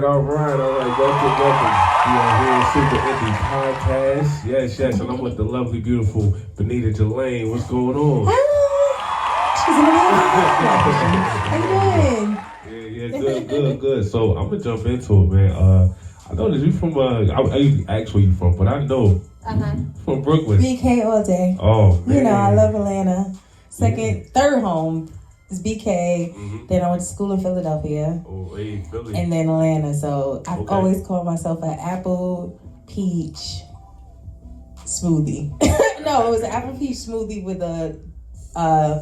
All right. Welcome. We are here Super Indie Podcast. Yes, and I'm with the lovely, beautiful Bonita Jalane. What's going on? Hi. She's amazing. How you doing? Good. So I'm gonna jump into it, man. I know that you from I usually ask where you from, but I know from Brooklyn. BK all day. Oh man. You know, I love Atlanta. Third home is BK. Then I went to school in Philadelphia. Oh, hey, Philly. And then Atlanta. So I've always called myself an apple peach smoothie. No, it was an apple peach smoothie with a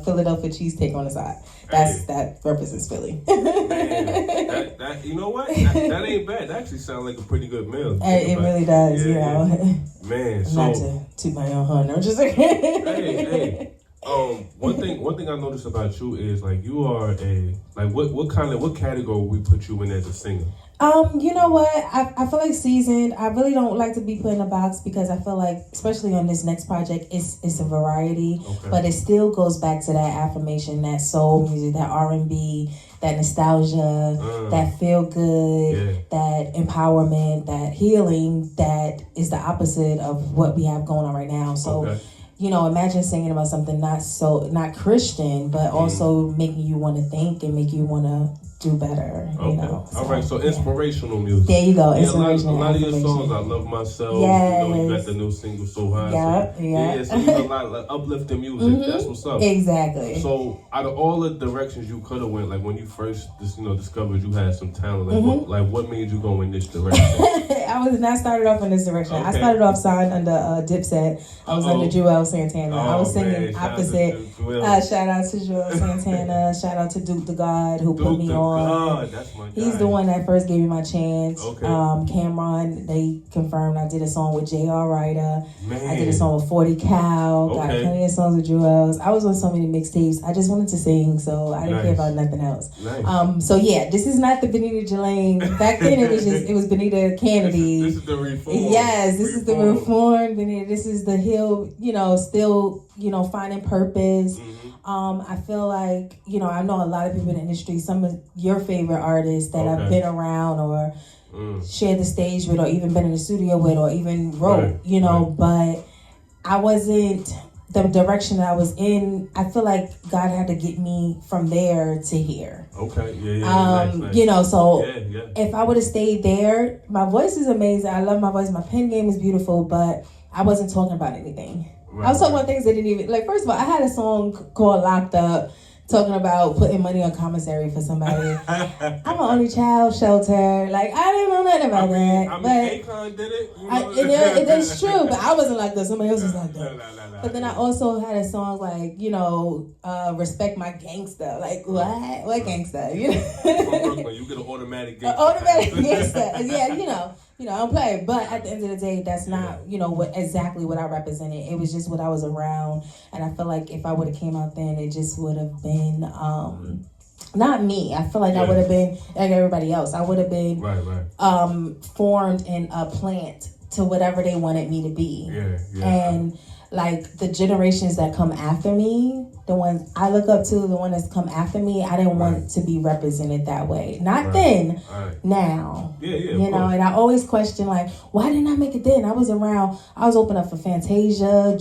Philadelphia cheesesteak on the side. That represents Philly. Man, that you know what? That ain't bad. That actually sounds like a pretty good meal. It really does, you know. Man, so not to toot my own horn. I'm just like hey. One thing I noticed about you is like you are what category we put you in as a singer? You know what? I feel like seasoned. I really don't like to be put in a box because I feel like, especially on this next project, it's a variety, but it still goes back to that affirmation, that soul music, that R&B, that nostalgia, that feel good, that empowerment, that healing. That is the opposite of what we have going on right now. So. You know, imagine singing about something not Christian, but also making you want to think and make you want to do better. You know. So, all right, so inspirational music. There you go. A lot of your songs, I Love Myself. Yes. You know, you got the new single So High. Yeah. So you got a lot of uplifting music. That's what's up. Exactly. So out of all the directions you could have went, like when you first discovered you had some talent, what made you go in this direction? I was not started off in this direction. I started off signed under Dipset. I was under Joel Santana. I was singing opposite. Shout out to Joel Santana. Shout out to Duke the God who put me on. That's my guy. He's the one that first gave me my chance. Cameron, they confirmed I did a song with J.R. Ryder. Man. I did a song with 40 Cal. Got plenty of songs with Joel's. I was on so many mixtapes. I just wanted to sing, so I didn't care about nothing else. Nice. So yeah, this is not the Bonita Jalane. Back then it was Bonita Kennedy. This is the reform. Yes, this is the reform Bonita. This is the hill, still, finding purpose. I feel like, I know a lot of people in the industry, some of your favorite artists that I've been around or shared the stage with or even been in the studio with or even wrote, but I wasn't the direction that I was in. I feel like God had to get me from there to here. Nice. So if I would have stayed there, my voice is amazing. I love my voice. My pen game is beautiful, but I wasn't talking about anything. I was talking about things that didn't even, first of all, I had a song called Locked Up, talking about putting money on commissary for somebody. I'm an only child shelter. I didn't know nothing about that. Akon did it. It's true, but I wasn't like that. Somebody else was like that. But then I also had a song Respect My Gangsta. What? What gangsta? From Brooklyn, you get an automatic gangsta. Automatic gangsta. Yeah, I don't play. But at the end of the day, that's not, exactly what I represented. It was just what I was around. And I feel like if I would have came out then, it just would have been, not me. I feel like I would have been like everybody else. I would have been formed in a plant to whatever they wanted me to be. And the generations that come after me, the ones I look up to, the one that's come after me, I didn't want to be represented that way. Not then, now. And I always question why didn't I make it then? I was open up for Fantasia,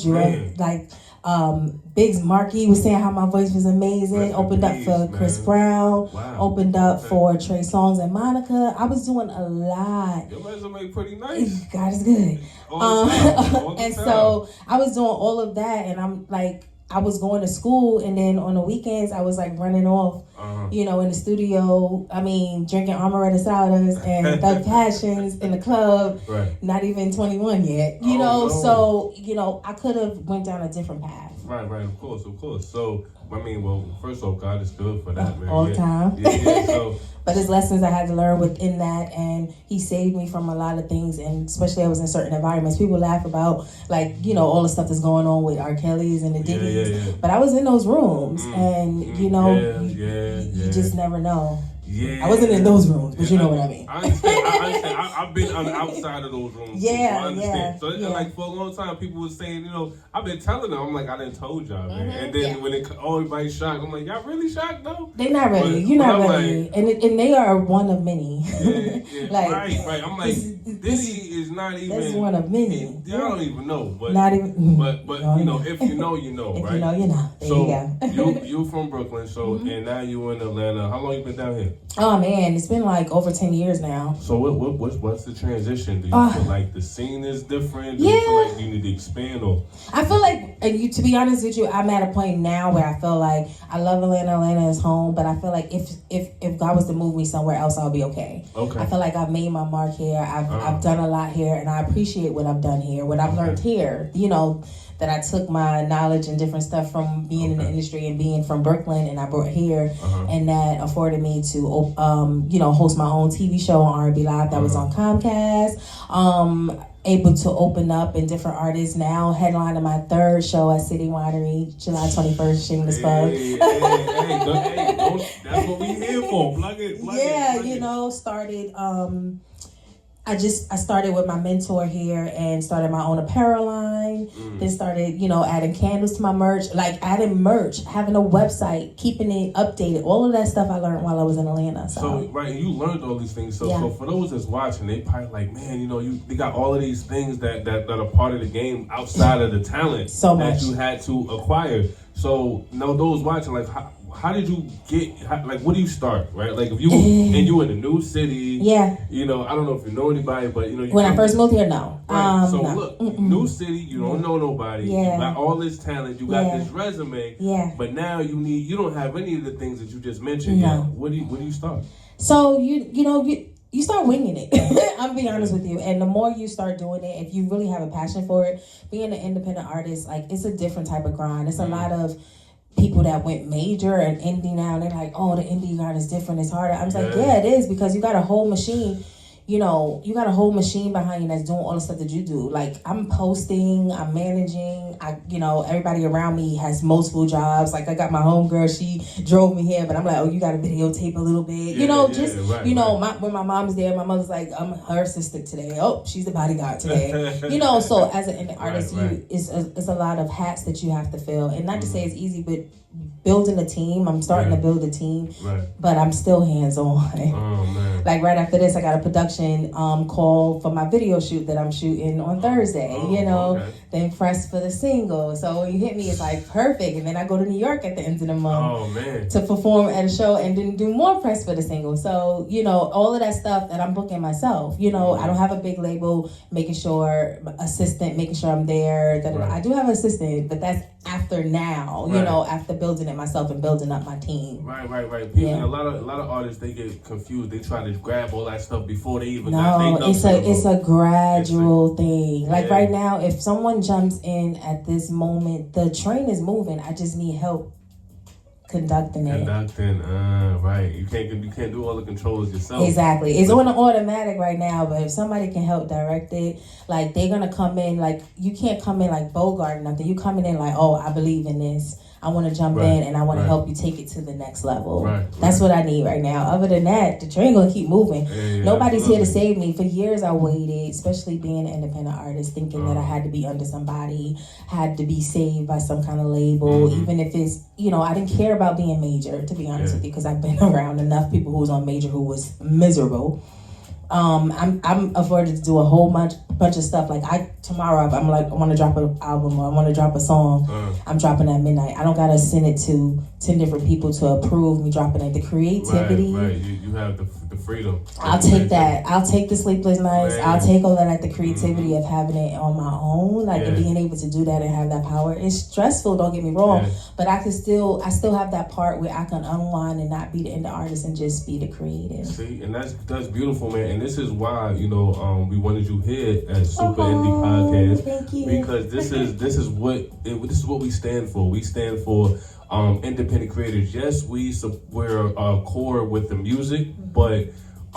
Biggs Markey was saying how my voice was amazing. Opened up for Chris Brown. Opened up for Trey Songz and Monica. I was doing a lot. Your resume pretty nice. God is good. And so I was doing all of that, and I'm I was going to school, and then on the weekends I was running off, in the studio. Drinking Amaretta sodas and Thug Passions in the club. Not even 21 yet. So I could have went down a different path. Right, of course. So, first off, God is good for that, man. All the time. So, but there's lessons I had to learn within that, and he saved me from a lot of things, and especially I was in certain environments. People laugh about, all the stuff that's going on with R. Kelly's and the Diddy's, but I was in those rooms, and, you just never know. Yeah. I wasn't in those rooms, but you know what I mean. I understand. I understand. I've been on the outside of those rooms. Yeah, so I understand. So yeah. like for a long time, people were saying, I've been telling them, I'm like, I didn't told y'all, man. And then when everybody's shocked, I'm like, y'all really shocked though? They're not ready. You're not ready, like, and they are one of many. Yeah. Like, right. I'm like, Diddy is not even. That's one of many. I don't even know, but not even. But if you know, you know, if right? you know, you know. There so you go. you from Brooklyn, so and now you in Atlanta. How long you been down here? Oh man, it's been like over 10 years now. So what's the transition? Do you feel like the scene is different? Do yeah. you feel like you need to expand or? I feel like, to be honest with you, I'm at a point now where I feel like I love Atlanta. Atlanta is home, but I feel like if God was to move me somewhere else, I'll be okay. Okay. I feel like I've made my mark here. I've done a lot here, and I appreciate what I've done here, what I've learned here. That I took my knowledge and different stuff from being in the industry and being from Brooklyn, and I brought here, and that afforded me to, host my own TV show on R&B Live that was on Comcast. Able to open up in different artists now, headlining my third show at City Winery, July 21st, shameless plug. Hey, that's what we here for. Plug it. Started. I started with my mentor here and started my own apparel line. Then started, adding candles to my merch, like adding merch, having a website, keeping it updated. All of that stuff I learned while I was in Atlanta. So right, you learned all these things. So for those that's watching, they probably like, man, they got all of these things that are part of the game outside of the talent that you had to acquire. So those watching, like, how did you what do you start, right? Like if you in a new city, I don't know if you know anybody, but when I first moved here, no. Right. So no. look, new city, you don't know nobody. You got all this talent, you got this resume, but now you don't have any of the things that you just mentioned. No. Yet. What do you start? So you start winging it. I'm being honest with you. And the more you start doing it, if you really have a passion for it, being an independent artist, like it's a different type of grind. It's a lot of people that went major and indie now, and they're like, oh, the indie grind is different, it's harder. I'm like, yeah, it is, because you got a whole machine. You got a whole machine behind you that's doing all the stuff that you do. Like, I'm posting, I'm managing, everybody around me has multiple jobs. Like, I got my homegirl, she drove me here, but I'm like, oh, you got to videotape a little bit. When my mom's there, my mother's like, I'm her assistant today. Oh, she's the bodyguard today. So as an indie artist, it's a lot of hats that you have to fill. And not to say it's easy, but building a team, I'm starting to build a team, but I'm still hands-on. Oh, man. Like right after this, I got a production call for my video shoot that I'm shooting on Thursday, then press for the single. So when you hit me, it's like perfect. And then I go to New York at the end of the month to perform at a show and then do more press for the single. So, all of that stuff that I'm booking myself, I don't have a big label, making sure I'm there. I do have an assistant, but that's after now, after building it myself and building up my team. Right. People, a lot of artists, they get confused. They try to grab all that stuff before they even it's a gradual thing. Like right now, if someone jumps in at this moment, the train is moving. I just need help conducting it. Right. You can't do all the controls yourself. Exactly. It's on an automatic right now, but if somebody can help direct it, like they're gonna come in, like you can't come in like Bogart or nothing. You coming in like, oh, I believe in this. I want to jump in and I want to help you take it to the next level. That's what I need right now. Other than that, the train gonna keep moving. Nobody's here to save me. For years I waited, especially being an independent artist, thinking that I had to be under somebody, had to be saved by some kind of label, even if it's, I didn't care about being major, to be honest with you, because I've been around enough people who was on major who was miserable. I'm afforded to do a whole bunch of stuff. Like tomorrow, I'm like, I want to drop an album or I want to drop a song. I'm dropping at midnight. I don't gotta send it to 10 different people to approve me dropping it. The creativity. Right. You have the freedom. I'll take that. I'll take the sleepless nights. I'll take all that, like the creativity of having it on my own, like and being able to do that and have that power. It's stressful. Don't get me wrong, but I still have that part where I can unwind and not be the indie artist and just be the creative. See, and that's beautiful, man. And this is why we wanted you here at Super Indie Podcast. Thank you. Because this is what we stand for. We stand for independent creators. Yes, we're core with the music, but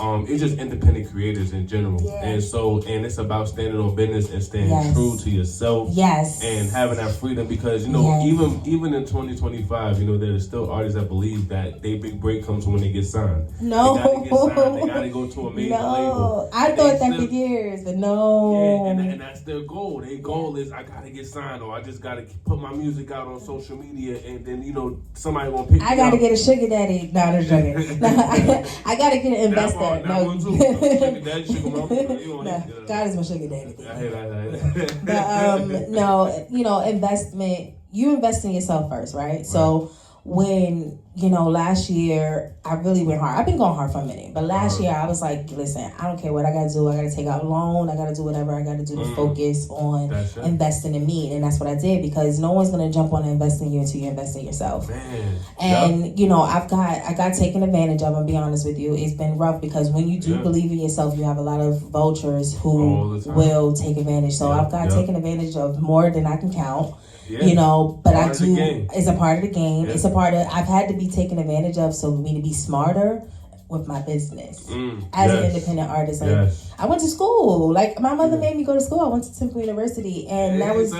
it's just independent creators in general. Yes. And it's about standing on business and staying true to yourself. Yes. And having that freedom, because even in 2025, there's still artists that believe that their big break comes when they get signed. No. They gotta get signed. They gotta go to a major label. I thought that for years, but no. Yeah, and that's their goal. Their goal is, I gotta get signed, or I just gotta put my music out on social media, and then somebody gonna pick. I gotta get a sugar daddy. No, I'm joking. I gotta get an investor. That one too. Sugar daddy, sugar mama. God is my sugar daddy. I hear that. No, investment. You invest in yourself first, right? So when last year I really went hard. I've been going hard for a minute, but last year I was like, listen, I don't care what I gotta do. I gotta take out a loan. I gotta do whatever I gotta do to focus on investing in me, and that's what I did, because no one's gonna jump on and invest in you until you invest in yourself. Man. And I got taken advantage of. I'm be honest with you, it's been rough, because when you do believe in yourself, you have a lot of vultures who will take advantage. So I've got taken advantage of more than I can count. But I do. It's a part of the game. Yeah. It's a part of. I've had to be taken advantage of, so for me to be smarter with my business as an independent artist. Like, I went to school. Like, my mother made me go to school. I went to Temple University, and that was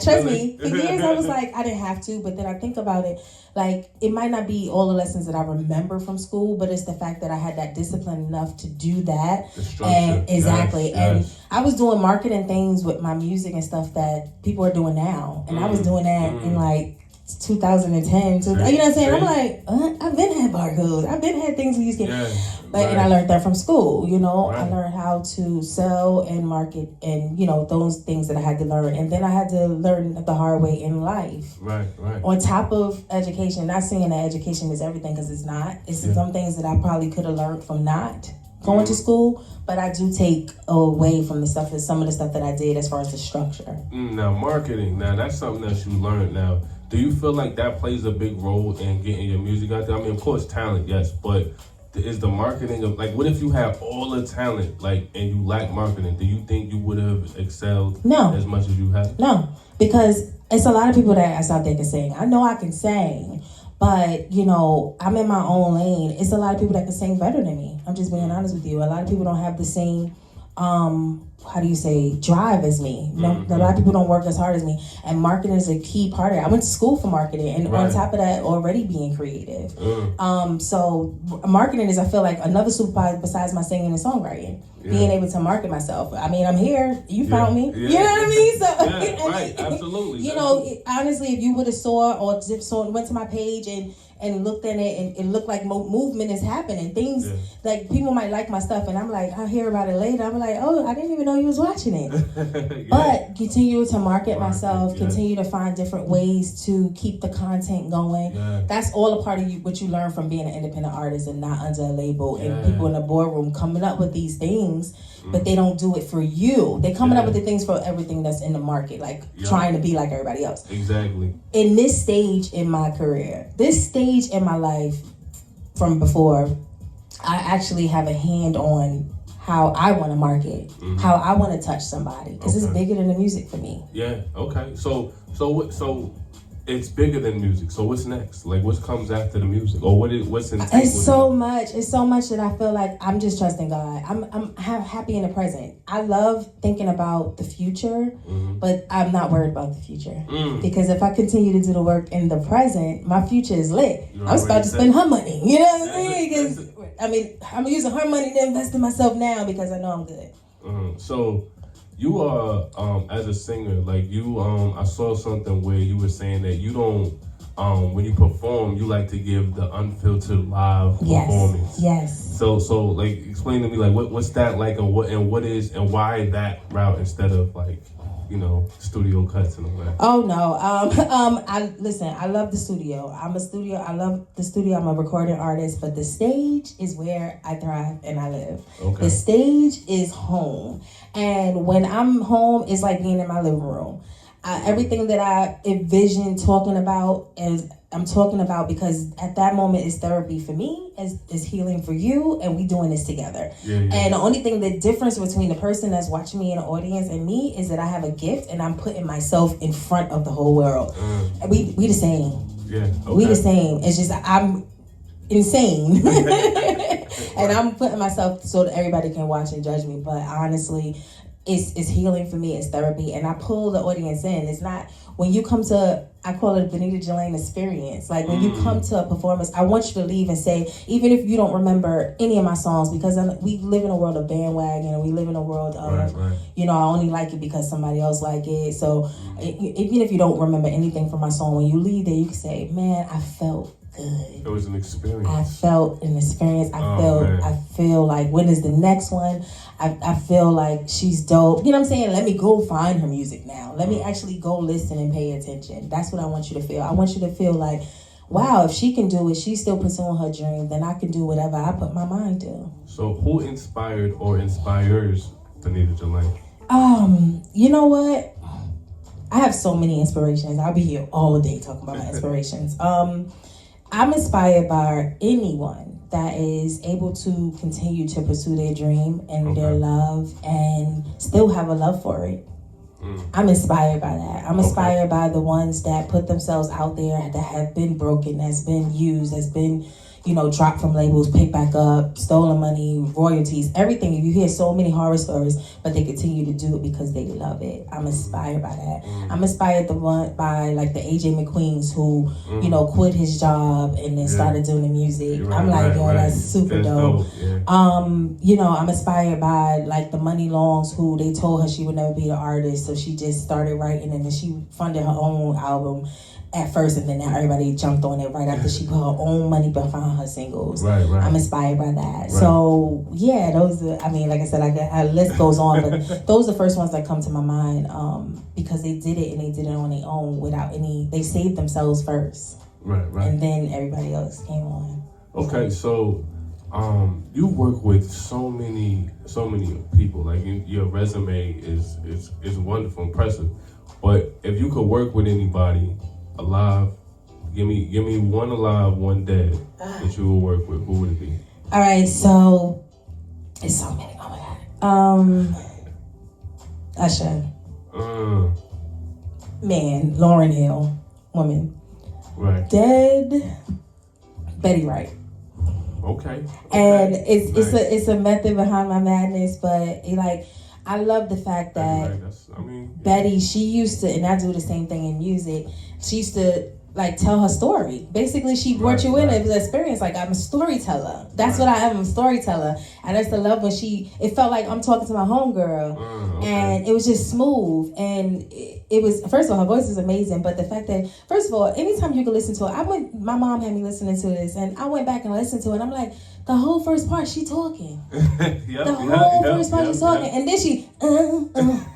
trust me. For years I was like, I didn't have to, but then I think about it. Like, it might not be all the lessons that I remember from school, but it's the fact that I had that discipline enough to do that. And and I was doing marketing things with my music and stuff that people are doing now, and I was doing that in like 2010. You know what I'm saying? I'm like, I've been had barcodes. I've been had things we used to get. And I learned that from school, I learned how to sell and market and, those things that I had to learn. And then I had to learn the hard way in life. Right. On top of education, not saying that education is everything, because it's not. It's some things that I probably could have learned from not going to school, but I do take away from some of the stuff that I did as far as the structure. Now, marketing, that's something that you learned now. Do you feel like that plays a big role in getting your music out there? I mean, of course, talent, yes, but is the marketing of, like, what if you have all the talent, like, and you lack marketing? Do you think you would have excelled as much as you have? No, because it's a lot of people that out there can sing. I know I can sing, but, I'm in my own lane. It's a lot of people that can sing better than me. I'm just being honest with you. A lot of people don't have the same drive as me. A lot of people don't work as hard as me, and marketing is a key part of it. I went to school for marketing, and on top of that, already being creative. So marketing is, I feel like, another superpower besides my singing and songwriting. Being able to market myself. I mean, I'm here. You found me. You know what I mean? So absolutely. Honestly, if you would have went to my page and looked at it, and it looked like movement is happening. Things like people might like my stuff, and I'm like, I'll hear about it later. I'm like, oh, I didn't even know you was watching it. But continue to market myself, continue to find different ways to keep the content going. That's all a part of what you learn from being an independent artist and not under a label, and people in the boardroom coming up with these things, but they don't do it for you. They're coming up with the things for everything that's in the market, like trying to be like everybody else. Exactly. In this stage in my career, this stage in my life from before, I actually have a hand on how I want to market, how I want to touch somebody, because it's bigger than the music for me. Yeah. Okay. So it's bigger than music. So what's next? Like, what comes after the music, or what's in? It's so much that I feel like I'm just trusting God. I'm happy in the present. I love thinking about the future, but I'm not worried about the future, because if I continue to do the work in the present, my future is lit. I'm about to spend her money. You know what I mean? Because I'm using her money to invest in myself now, because I know I'm good. So you are, as a singer, like I saw something where you were saying that you don't, when you perform, you like to give the unfiltered live performance. Yes. So like, explain to me, like, what's that like, and why that route instead of, like, studio cuts and all that? Oh no. I love the studio. I love the studio. I'm a recording artist, but the stage is where I thrive and I live. Okay. The stage is home. And when I'm home, it's like being in my living room. Everything that I envision talking about I'm talking about, because at that moment it's therapy for me, is healing for you, and we doing this together. And the only thing, the difference between the person that's watching me in the audience and me, is that I have a gift and I'm putting myself in front of the whole world. We the same. We the same. It's just I'm insane. And I'm putting myself so that everybody can watch and judge me. But honestly, it's healing for me. It's therapy. And I pull the audience in. It's not, when you come to, I call it Bonita Jalane experience. Like when you come to a performance, I want you to leave and say, even if you don't remember any of my songs, because we live in a world of bandwagon, and we live in a world of, you know, I only like it because somebody else like it. So even if you don't remember anything from my song, when you leave there, you can say, man, I felt good. It was an experience. I felt an experience. I feel like, when is the next one? I feel like she's dope. You know what I'm saying? Let me go find her music now. Let me actually go listen and pay attention. That's what I want you to feel. I want you to feel like, wow, if she can do it, she's still pursuing her dream, then I can do whatever I put my mind to. So who inspired or inspires Bonita Jalane? You know what? I have so many inspirations. I'll be here all day talking about my inspirations. I'm inspired by anyone that is able to continue to pursue their dream and their love and still have a love for it. I'm inspired by that. I'm inspired by the ones that put themselves out there, that have been broken, that's been used, that's been, you know, dropped from labels, picked back up, stolen money, royalties, everything. You hear so many horror stories, but they continue to do it because they love it. I'm inspired by that. I'm inspired by like the AJ McQueens who, you know, quit his job and then started doing the music. I'm like, yo, that's super dope. You know, I'm inspired by like the Money Longs who they told her she would never be an artist, so she just started writing and then she funded her own album at first, and then now everybody jumped on it right after she put her own money behind her singles. I'm inspired by that. So yeah, those are, I mean, like I said, a list goes on, but those are the first ones that come to my mind, because they did it and they did it on their own without any, they saved themselves first. And then everybody else came on. Okay, so you work with so many people. Like your resume is wonderful, impressive. But if you could work with anybody alive, give me one alive, one dead that you will work with. Who would it be? All right, so it's so many. Oh my God. Usher. Man, Lauryn Hill, woman. Dead. Betty Wright. Okay. And it's a method behind my madness, but I love the fact that Betty, she used to, and I do the same thing in music, she used to like tell her story. Basically, she brought you in. It was an experience. Like, I'm a storyteller. That's what I am. I'm a storyteller. And I used to love when it felt like I'm talking to my homegirl. And it was just smooth. And it was, first of all, her voice is amazing. But the fact that, first of all, anytime you can listen to it, my mom had me listening to this, and I went back and listened to it, and I'm like, the whole first part, she talking. The whole first part, she's talking. And then she, and then,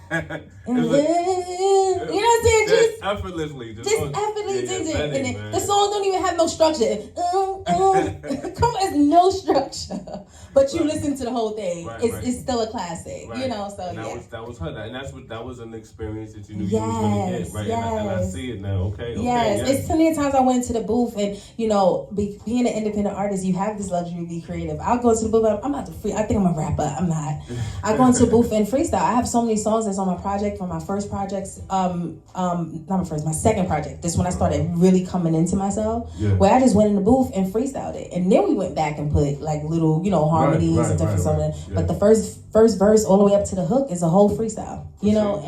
you know what I'm saying? Just effortlessly. Just effortlessly did it. And then the song don't even have no structure. Come on, it's no structure. But you listen to the whole thing. It's still a classic. You know, so and that was her. And that was an experience that you knew you was going to get, right? And I see it now. Okay. Yes. It's plenty of times I went to the booth, and you know, being an independent artist, you have this luxury to be creative. I'll go to the booth, I'm not I think I'm a rapper. I'm not. I go into the booth and freestyle. I have so many songs that's on my project, from my first projects, not my first, my second project. This when I started really coming into myself, where I just went in the booth and freestyled it. And then we went back and put like little, you know, harmonies and different stuff. But the first verse all the way up to the hook is a whole freestyle, you know,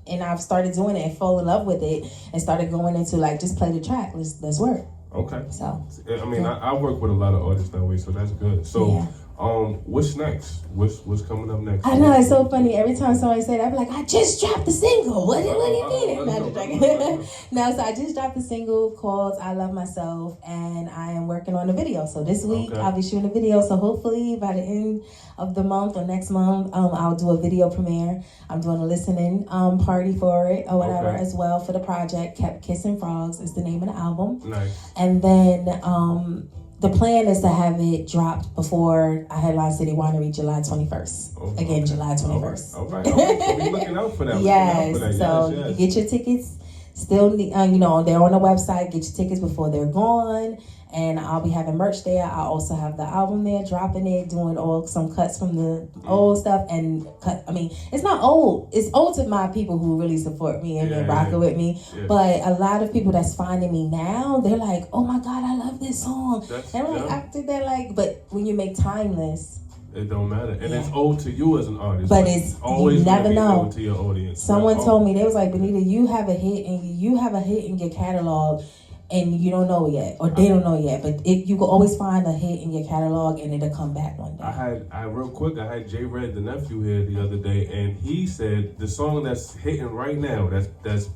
and I've started doing it and fell in love with it and started going into like, just play the track, let's work. Okay. So I mean, I work with a lot of artists that way, so that's good. So what's next? What's coming up next? I know, it's so funny. Every time somebody say that, I'm like, I just dropped the single. What do you mean? No, so I just dropped the single called I Love Myself, and I am working on a video. So this week I'll be shooting a video. So hopefully by the end of the month or next month, I'll do a video premiere. I'm doing a listening party for it or whatever as well for the project. Kept Kissing Frogs is the name of the album. Nice. And then the plan is to have it dropped before I headline City Winery July 21st. Again, July 21st. All right. So be looking out for that. Yes. So you get your tickets. Still, you know, they're on the website. Get your tickets before they're gone. and I'll be having merch there. I also have the album there, dropping it, doing some cuts from the old stuff, and it's not old. It's old to my people who really support me and been rocking with me. Yeah. But a lot of people that's finding me now, they're like, "Oh my God, I love this song." And I'm like, after that, but when you make timeless, it don't matter, and it's owed to you as an artist. But it's always, you never know, owed to your audience. Someone told me, they was like, "Bonita, you have a hit in your catalog, and you don't know it yet, or they don't know it yet. But you can always find a hit in your catalog, and it'll come back one day." I had J Red, the nephew, here the other day, and he said the song that's hitting right now, that's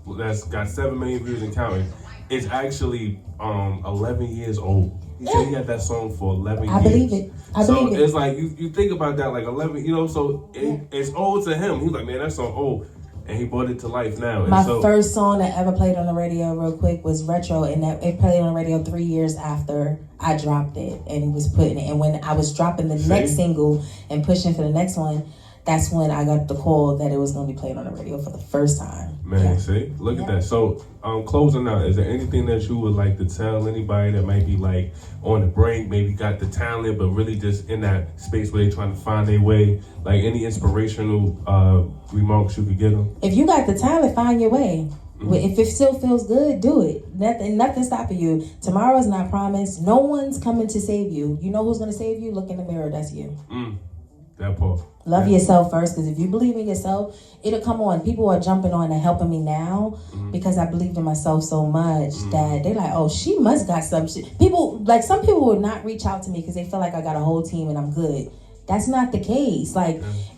got 7 million views and counting, is actually 11 years old. He said he had that song for 11 years. I believe it. So it's like, you think about that, like 11, so it's old to him. He's like, man, that song old. And he brought it to life now. My first song that ever played on the radio, real quick, was Retro, and it played on the radio 3 years after I dropped it and was putting it. And when I was dropping the next single and pushing for the next one, that's when I got the call that it was going to be played on the radio for the first time. Man, see? Look at that. So, closing out, is there anything that you would like to tell anybody that might be like on the brink, maybe got the talent, but really just in that space where they're trying to find their way? Like, any inspirational remarks you could give them? If you got the talent, find your way. Mm-hmm. If it still feels good, do it. Nothing stopping you. Tomorrow's not promised. No one's coming to save you. You know who's going to save you? Look in the mirror. That's you. That part. Love yourself first, because if you believe in yourself, it'll come on. People are jumping on and helping me now because I believed in myself so much that they're like, "Oh, she must got some shit." Some people will not reach out to me because they feel like I got a whole team and I'm good. That's not the case.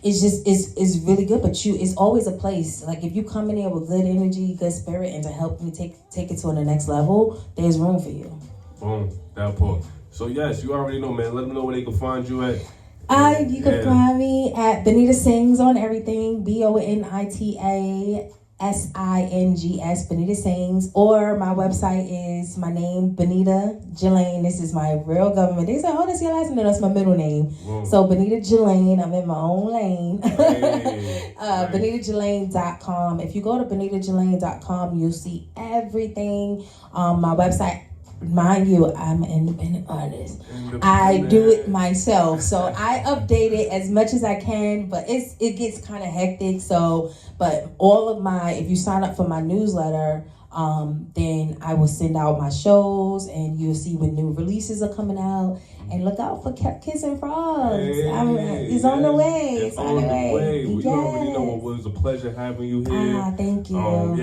It's just it's really good, but it's always a place. Like, if you come in here with good energy, good spirit, and to help me take it to the next level, there's room for you. Boom, that part. So yes, you already know, man. Let them know where they can find you at. You can find me at Bonita Sings on everything. BonitaSings, Bonita Sings. Or my website is my name, Bonita Jalane. This is my real government. They say, "Oh, that's your last name." No, that's my middle name. Whoa. So Bonita Jalane. I'm in my own lane. Hey. BonitaJalane.com. If you go to BonitaJalane.com, you'll see everything. My website. Mind you, I'm an independent artist. I do it myself, so I update it as much as I can, but it gets kind of hectic. But if you sign up for my newsletter, then I will send out my shows, and you'll see when new releases are coming out. And look out for Kissing Frogs. It's on the way. It's on the way. You already know, it was a pleasure having you here. Thank you. And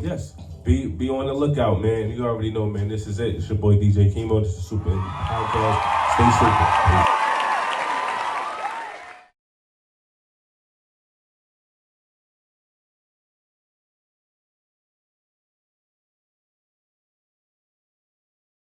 yes. Be on the lookout, man. You already know, man. This is it. It's your boy DJ Kemo. This is Super Indie Podcast. Stay super.